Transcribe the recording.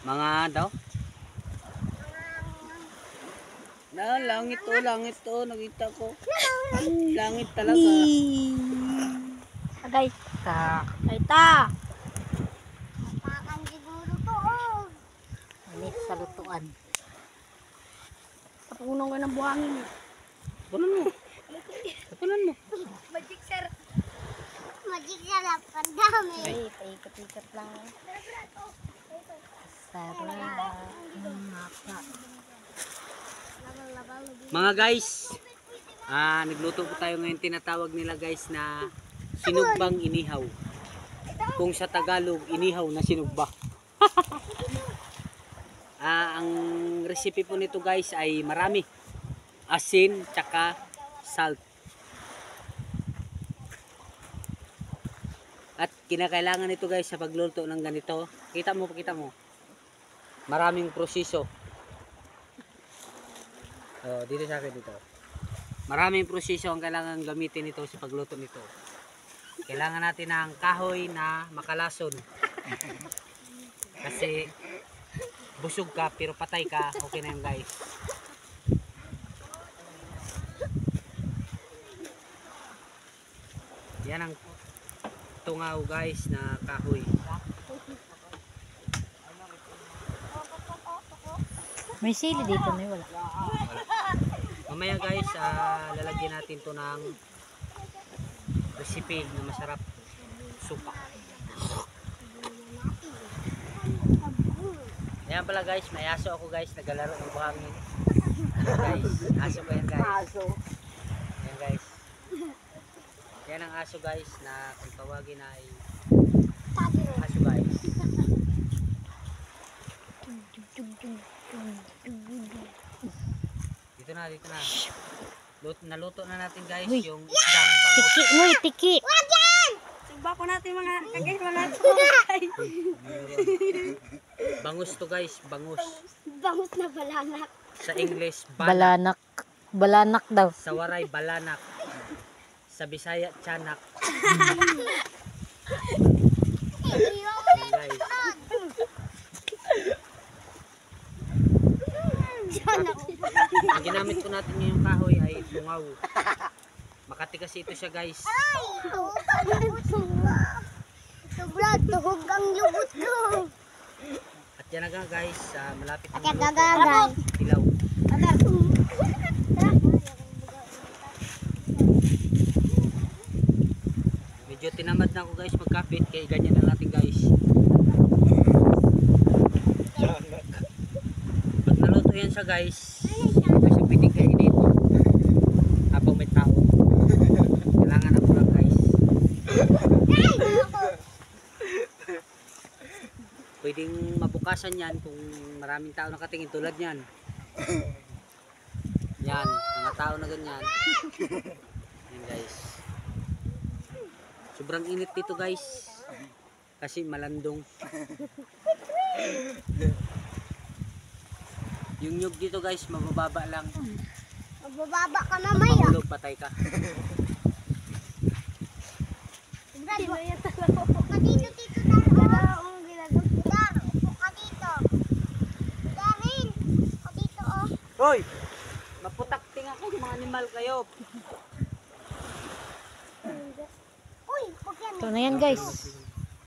Mga daw? Langit to, nakita ko. Langit talaga. Agay. Ay ta. Mapakan siguro to. Init sa lutuan. Kapunong ka ng buhangin. Tapunan mo. Tapunan mo. Magic sir. Magic sarap. Ang dami. Ay, paikot-ikot lang. Sarap. Mapa. Mga guys, nagluto po tayo ngayon, tinatawag nila guys na sinugbang inihaw. Kung sa Tagalog, inihaw na sinugba. Ang recipe po nito guys ay marami. Asin, tsaka salt. At kinakailangan nito guys sa pagluto ng ganito. Kita mo. Maraming proseso. Dito sa akin dito. Maraming proseso ang kailangan gamitin nito sa pagluto nito. Kailangan natin ng kahoy na makalason. Kasi busog ka pero patay ka, okay na yun guys. Yan ang tungaw guys na kahoy. May sili dito, may wala. Mamaya guys, lalagyan natin to ng recipe na masarap, suka. Ayan pala guys, may aso ako guys, nagalaro ng buhangin. Guys, aso ko yan guys. Ayan guys. Yan ang aso guys na kung tawagin ay aso guys. Dito na. Naluto na natin guys. Uy. Yung isdang bangus. Tiki, muy tiki. Sigba ko natin mga kagay mga Bangus to guys, bangus. bangus na balanak. Sa English, banak. Balanak daw. Sa Waray, balanak. Sa Bisaya, tiyanak. Ayan, guys. Ang ginamit ko natin ngayong kahoy ay tungaw. Makati kasi ito siya guys. Sobrang tuhog ang lubot ko. At yan na nga guys, malapit na Kaya maluto. gagagay. Hilaw. Medyo tinamad na ako guys magkapit, kaya ganyan na natin guys. Pag naluto yan siya guys, kasi pwedeng kainin habang may tao. Kailangan ako lang guys. Pwedeng mabukasan yan kung maraming tao nakatingin tulad yan. Yan, mga tao na ganyan. Yan guys. Sobrang init dito guys. Kasi malandong. Yung nyug dito guys, mabababa lang. Magbababa ka na may Mahulog, patay ka. Upo ka dito, tito tayo. Upo ka dito. Darin. Upo ka dito, oh. Hoy! Maputakting ako, mga animal kayo. Uy, huwag yan. Ito na yan guys.